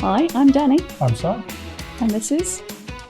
Hi, I'm Danny. I'm Sam. And this is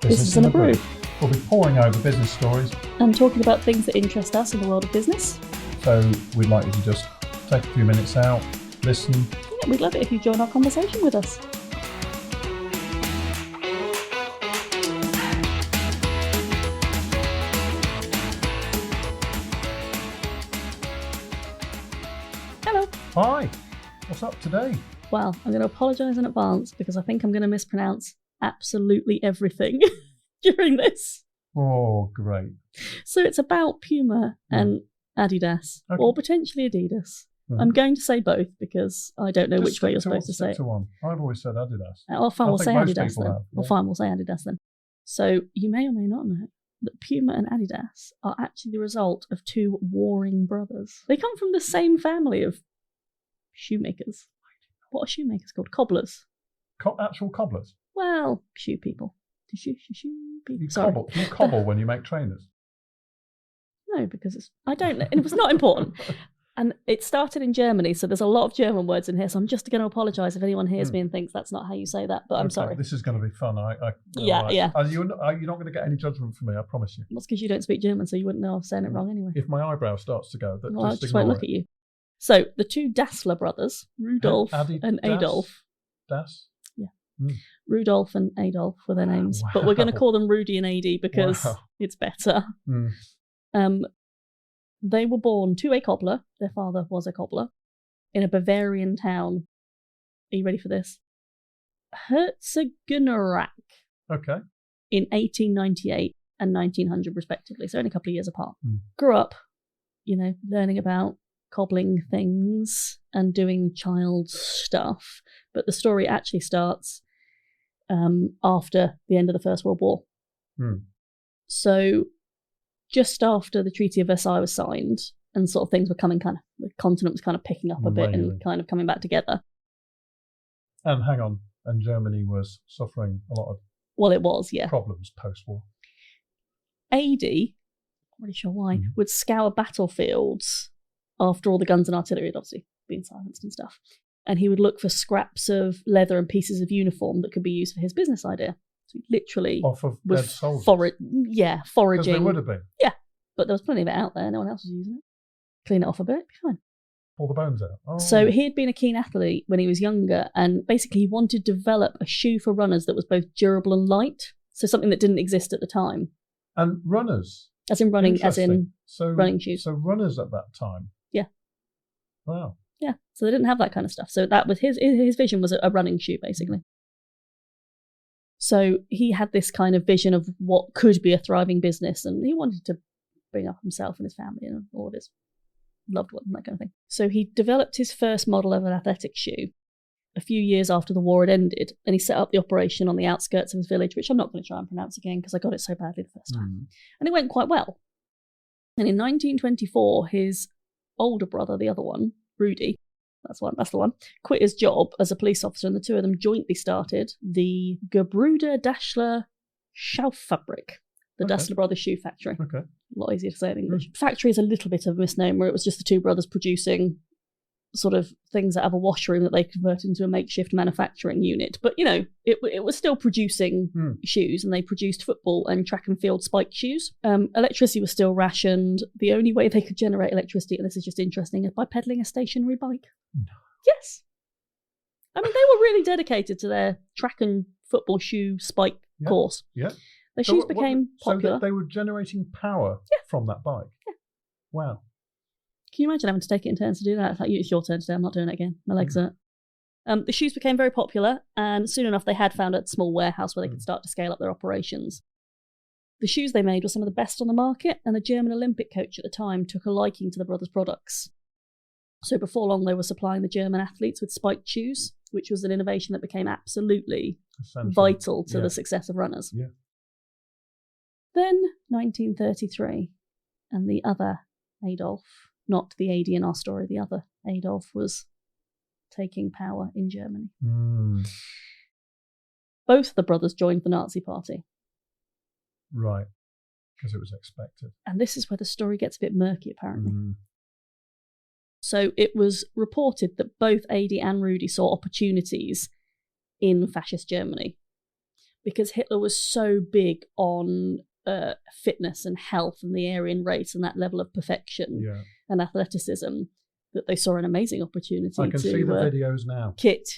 Business in a Brew. We'll be poring over business stories and talking about things that interest us in the world of business. So we'd like you to just take a few minutes out, listen. Yeah, we'd love it if you join our conversation with us. Hello. Hi. What's up today? Well, I'm going to apologise in advance because I think I'm going to mispronounce absolutely everything during this. Oh, great. So it's about Puma and Adidas, Okay. or potentially Adidas. I'm going to say both because I don't know which way you're supposed to say it. To one. I've always said Adidas. Oh, fine, we'll say Adidas then. Have, yeah. Well, fine, we'll say Adidas then. So you may or may not know that Puma and Adidas are actually the result of two warring brothers. They come from the same family of shoemakers. What are shoemakers called? Cobblers. Actual cobblers? Well, shoe people. Shoe people. You cobble when you make trainers? No, because I don't know. And it was not important. And it started in Germany, so there's a lot of German words in here, so I'm just going to apologise if anyone hears me and thinks that's not how you say that, but I'm sorry. This is going to be fun. Yeah. Are you not going to get any judgment from me, I promise you. That's because you don't speak German, so you wouldn't know I was saying it wrong anyway. If my eyebrow starts to go, I just won't look at you. So, the two Dassler brothers, Rudolph and Adolf. Das? Yeah. Rudolph and Adolf were their names, Wow. but we're going to call them Rudy and Adi because it's better. They were born to a cobbler. Their father was a cobbler in a Bavarian town. Are you ready for this? Herzogenaurach. Okay. In 1898 and 1900 respectively, so only a couple of years apart. Grew up, learning about cobbling things and doing child stuff, but the story actually starts after the end of the First World War. So just after the Treaty of Versailles was signed and sort of things were coming the continent was kind of picking up a bit and kind of coming back together. And hang on, and Germany was suffering a lot of it was, yeah, problems post-war. AD, not really sure why, would scour battlefields after all the guns and artillery had obviously been silenced and stuff. And he would look for scraps of leather and pieces of uniform that could be used for his business idea. So he literally off of dead soldiers. Foraging. Because there would have been. Yeah, but there was plenty of it out there. No one else was using it. Clean it off a bit, be fine. Pull the bones out. Oh. So he had been a keen athlete when he was younger, and basically he wanted to develop a shoe for runners that was both durable and light. So something that didn't exist at the time. And runners? As in running shoes. So runners at that time? Yeah. Wow. Yeah, so they didn't have that kind of stuff. So that was his vision was a running shoe, basically. So he had this kind of vision of what could be a thriving business, and he wanted to bring up himself and his family and all of his loved ones and that kind of thing. So he developed his first model of an athletic shoe a few years after the war had ended, and he set up the operation on the outskirts of his village, which I'm not going to try and pronounce again because I got it so badly the first time. And it went quite well. And in 1924, his older brother, the other one, Rudy, that's the one, quit his job as a police officer, and the two of them jointly started the Gebrüder Dassler Schaufabrik, the Dassler Brothers shoe factory. Okay. A lot easier to say in English. Factory is a little bit of a misnomer. It was just the two brothers producing sort of things that have a washroom that they converted into a makeshift manufacturing unit. But, it was still producing shoes, and they produced football and track and field spiked shoes. Electricity was still rationed. The only way they could generate electricity, and this is just interesting, is by pedaling a stationary bike. No. Yes. I mean, they were really dedicated to their track and football shoe spike course. Yeah. Their shoes became popular. So they were generating power from that bike? Yeah. Wow. Can you imagine having to take it in turns to do that? It's like, it's your turn today, I'm not doing it again. My legs hurt. The shoes became very popular, and soon enough they had found a small warehouse where they could start to scale up their operations. The shoes they made were some of the best on the market, and the German Olympic coach at the time took a liking to the brothers' products. So before long they were supplying the German athletes with spiked shoes, which was an innovation that became absolutely vital to the success of runners. Yeah. Then 1933, and the other Adolf, not the AD in our story, the other Adolf was taking power in Germany. Both the brothers joined the Nazi Party. Right, because it was expected. And this is where the story gets a bit murky, apparently. So it was reported that both AD and Rudy saw opportunities in fascist Germany, because Hitler was so big on fitness and health and the Aryan race and that level of perfection and athleticism, that they saw an amazing opportunity. I can see the videos now. Kit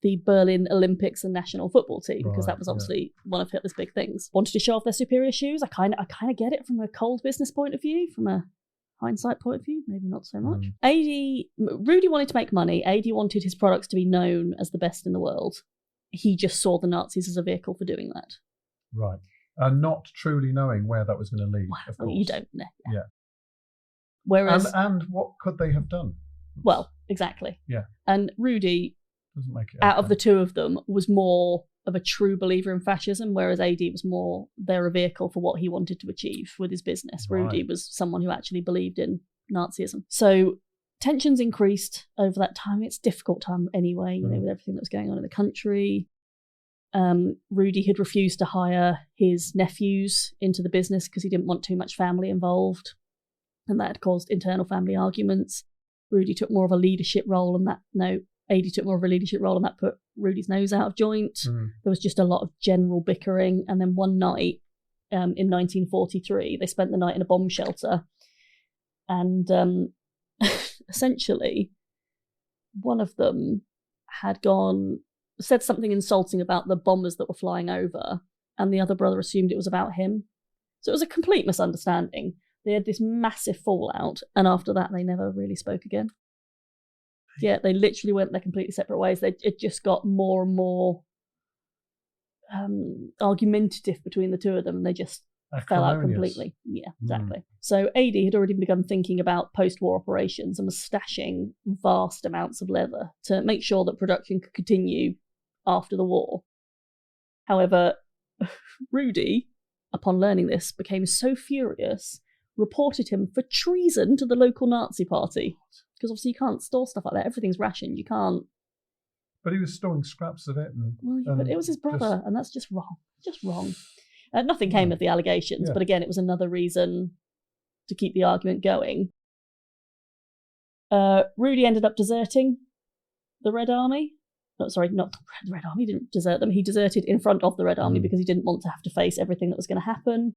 the Berlin Olympics and national football team, because that was obviously one of Hitler's big things. Wanted to show off their superior shoes. I kind of get it from a cold business point of view, from a hindsight point of view, maybe not so much. Rudy wanted to make money. AD wanted his products to be known as the best in the world. He just saw the Nazis as a vehicle for doing that. Right. And not truly knowing where that was going to lead, of course. You don't know. Yeah. Whereas, and what could they have done? Well, exactly. Yeah. And Rudy, doesn't make it out of the two of them, was more of a true believer in fascism, whereas AD was more, they're a vehicle for what he wanted to achieve with his business. Right. Rudy was someone who actually believed in Nazism. So tensions increased over that time. It's a difficult time anyway, with everything that was going on in the country. Rudy had refused to hire his nephews into the business because he didn't want too much family involved, and that had caused internal family arguments. Rudy took more of a leadership role, and AD took more of a leadership role, and that put Rudy's nose out of joint. There was just a lot of general bickering, and then one night in 1943, they spent the night in a bomb shelter, and essentially one of them had said something insulting about the bombers that were flying over, and the other brother assumed it was about him. So it was a complete misunderstanding. They had this massive fallout, and after that they never really spoke again. Yeah, they literally went their completely separate ways. It just got more and more argumentative between the two of them, and they just fell out completely. Yeah, exactly. So AD had already begun thinking about post-war operations and was stashing vast amounts of leather to make sure that production could continue after the war. However, Rudy, upon learning this, became so furious, reported him for treason to the local Nazi party. Because obviously you can't store stuff like that. Everything's rationed. You can't. But he was storing scraps of it. But it was his brother, and that's just wrong. Just wrong. Nothing came of the allegations, but again, it was another reason to keep the argument going. Rudy ended up deserting the Red Army. Not the Red Army. He didn't desert them. He deserted in front of the Red Army because he didn't want to have to face everything that was going to happen.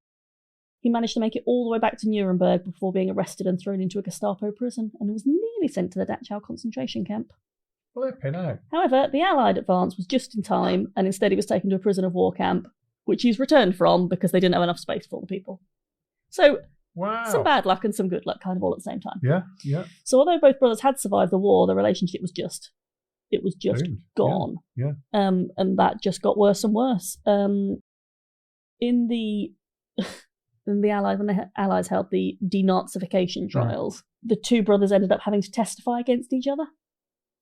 He managed to make it all the way back to Nuremberg before being arrested and thrown into a Gestapo prison, and was nearly sent to the Dachau concentration camp. Flipping out. However, the Allied advance was just in time, and instead he was taken to a prison of war camp, which he's returned from because they didn't have enough space for all the people. So, some bad luck and some good luck kind of all at the same time. Yeah. So although both brothers had survived the war, the relationship was just gone. Yeah. And that just got worse and worse. In the Allies, when the Allies held the denazification trials, the two brothers ended up having to testify against each other,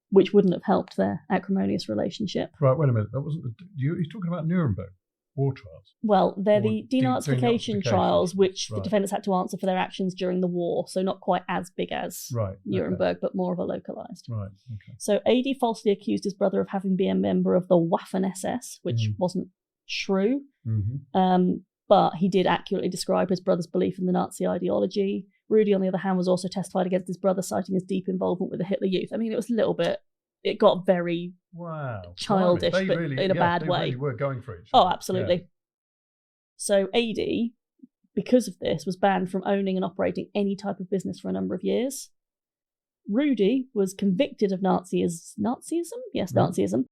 which wouldn't have helped their acrimonious relationship. Right, wait a minute. That wasn't you're talking about Nuremberg war trials? Well, they're the denazification trials, which the defendants had to answer for their actions during the war, so not quite as big as Nuremberg, but more of a localised. Right, okay. So AD falsely accused his brother of having been a member of the Waffen-SS, which wasn't true. But he did accurately describe his brother's belief in the Nazi ideology. Rudy, on the other hand, was also testified against his brother, citing his deep involvement with the Hitler Youth. I mean, it was a little bit... It got very childish, but really, in a bad way. They really were going for each other. Oh, absolutely. Yeah. So AD, because of this, was banned from owning and operating any type of business for a number of years. Rudy was convicted of Nazism? Yes, Nazism.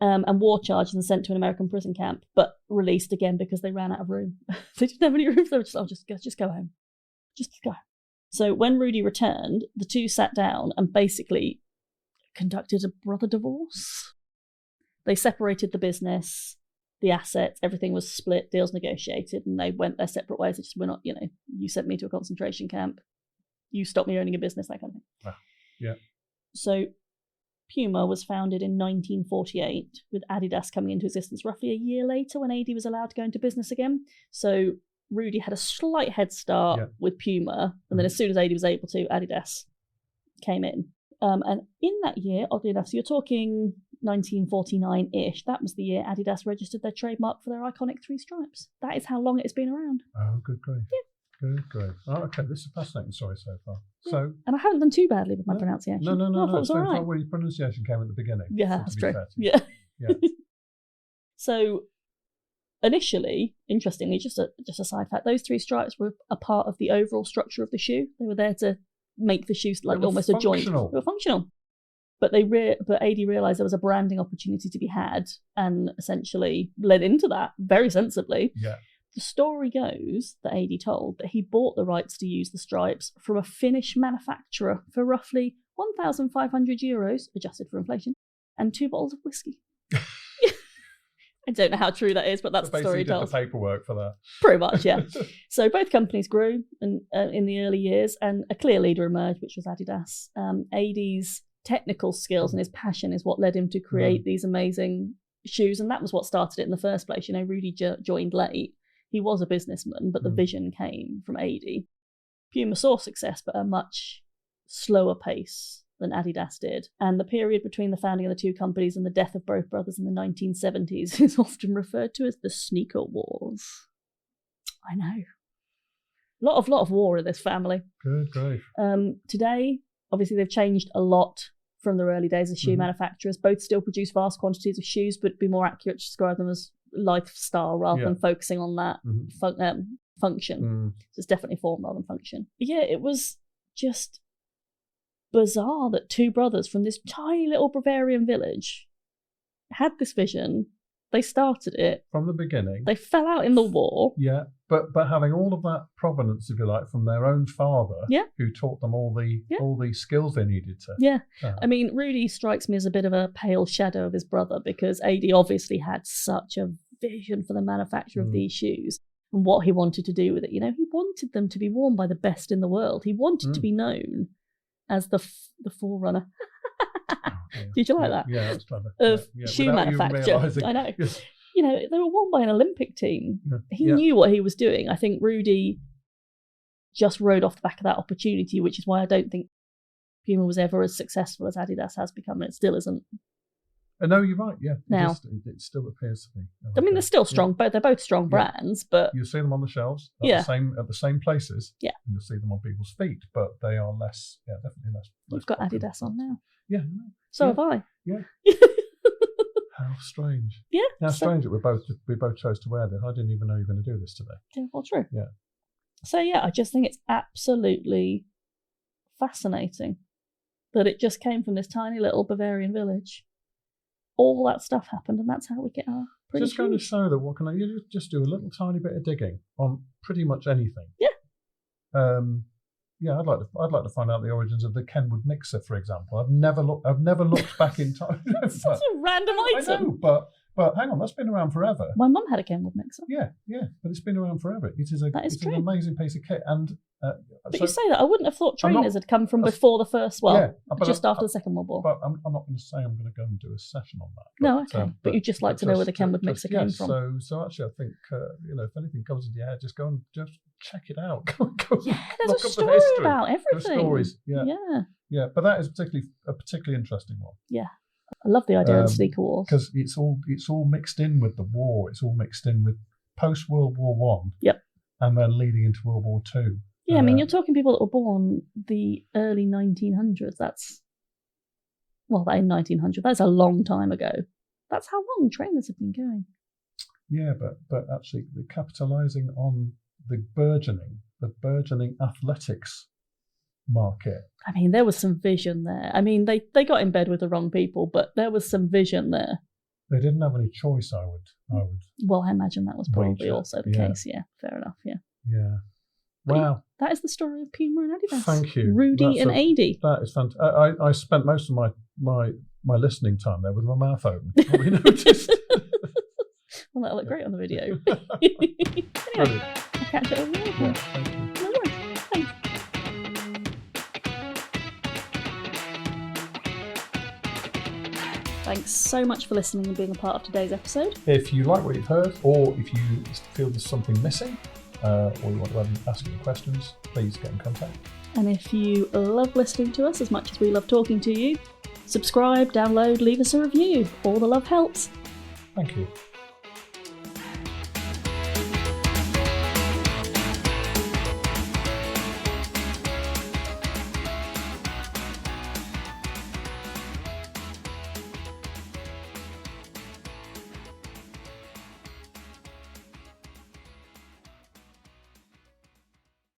And war charges and sent to an American prison camp, but released again because they ran out of room. They didn't have any room. They were just, just go home. Just go home. So when Rudy returned, the two sat down and basically conducted a brother divorce. They separated the business, the assets, everything was split, deals negotiated, and they went their separate ways. It's just, we're not, you sent me to a concentration camp, you stopped me owning a business, that kind of thing. Wow. Yeah. So Puma was founded in 1948, with Adidas coming into existence roughly a year later when AD was allowed to go into business again. So Rudy had a slight head start with Puma, and then as soon as AD was able to, Adidas came in. And in that year, oddly enough, so you're talking 1949-ish, that was the year Adidas registered their trademark for their iconic 3 stripes. That is how long it has been around. Oh, good grief. Yeah. Good, great. Oh, okay, this is a fascinating story so far. Yeah. So, and I haven't done too badly with my pronunciation. No. I thought it was all right. Well, your pronunciation came at the beginning. Yeah, so that's to be true. fair to you. Yeah. So, initially, interestingly, just a side fact, those 3 stripes were a part of the overall structure of the shoe. They were there to make the shoes like almost a joint. They were functional. But but AD realised there was a branding opportunity to be had, and essentially led into that very sensibly. Yeah. The story goes that AD told that he bought the rights to use the stripes from a Finnish manufacturer for roughly €1,500, adjusted for inflation, and 2 bottles of whiskey. I don't know how true that is, but that's the story he tells. Did the paperwork for that. Pretty much, yeah. So both companies grew in the early years, and a clear leader emerged, which was Adidas. AD's technical skills and his passion is what led him to create these amazing shoes, and that was what started it in the first place. Rudy joined late. He was a businessman, but the vision came from AD. Puma saw success, but at a much slower pace than Adidas did. And the period between the founding of the 2 companies and the death of both brothers in the 1970s is often referred to as the sneaker wars. I know. A lot of war in this family. Good grief. Today, obviously, they've changed a lot from their early days as shoe manufacturers. Both still produce vast quantities of shoes, but it'd be more accurate to describe them as lifestyle rather than focusing on that function. So it's definitely form rather than function. But yeah, it was just bizarre that 2 brothers from this tiny little Bavarian village had this vision. They started it from the beginning. They fell out in the war. Yeah, but having all of that provenance, if you like, from their own father, who taught them all the skills they needed to. Yeah, I mean, Rudy strikes me as a bit of a pale shadow of his brother, because AD obviously had such a vision for the manufacture of these shoes and what he wanted to do with it. He wanted them to be worn by the best in the world. He wanted to be known as the forerunner. Did you like that? Yeah, that's clever. Of shoe manufacture. I know. Yes. They were worn by an Olympic team. Yeah. He knew what he was doing. I think Rudy just rode off the back of that opportunity, which is why I don't think Puma was ever as successful as Adidas has become, and it still isn't. No, you're right. Yeah, now it still appears to be. I mean, they're still strong, but they're both strong brands. But you'll see them on the shelves at the same places. Yeah, and you'll see them on people's feet, but they are less. Yeah, definitely less. You've got Adidas on now. Yeah. So have I. Yeah. How strange. Yeah. How strange that we both chose to wear this. I didn't even know you were going to do this today. Yeah, well, true. Yeah. So yeah, I just think it's absolutely fascinating that it just came from this tiny little Bavarian village. All that stuff happened, and that's how we get our pretty just going to show that you just do a little tiny bit of digging on pretty much anything. Yeah. Yeah, I'd like to find out the origins of the Kenwood mixer, for example. I've never looked back in time. It's such a random item. I know, but hang on, that's been around forever. My mum had a Kenwood mixer. Yeah, but it's been around forever. It is an amazing piece of kit. And but you say that, I wouldn't have thought trainers had come from before the first, just after the Second World War. But I'm not going to say I'm going to go and do a session on that. No, okay. But you'd just like to know where the Kenwood mixer came from. So actually, I think if anything comes into your head, just go and just check it out. There's a story about everything. There's stories. Yeah. But that is a particularly interesting one. Yeah. I love the idea of the sneaker wars, because it's all mixed in with the war. It's all mixed in with post World War One. Yep. And then leading into World War Two. Yeah, I mean, you're talking people that were born the early 1900s. That's in 1900. That's a long time ago. That's how long trainers have been going. Yeah, but actually, they're capitalising on the burgeoning athletics market. I mean, there was some vision there. I mean, they got in bed with the wrong people, but there was some vision there. They didn't have any choice, I would. Well, I imagine that was probably also the case. Yeah, fair enough. Yeah. Yeah. Wow. That is the story of Puma and Adidas. Thank you. Rudy and AD. That is fantastic. I spent most of my listening time there with my mouth open. Probably noticed. Well, that'll look great on the video. Anyway, I'll catch it over there. Yeah, thank you. No worries. Thanks. Thanks so much for listening and being a part of today's episode. If you like what you've heard, or if you feel there's something missing, or you want to ask any questions, please get in contact. And if you love listening to us as much as we love talking to you, subscribe, download, leave us a review. All the love helps. Thank you.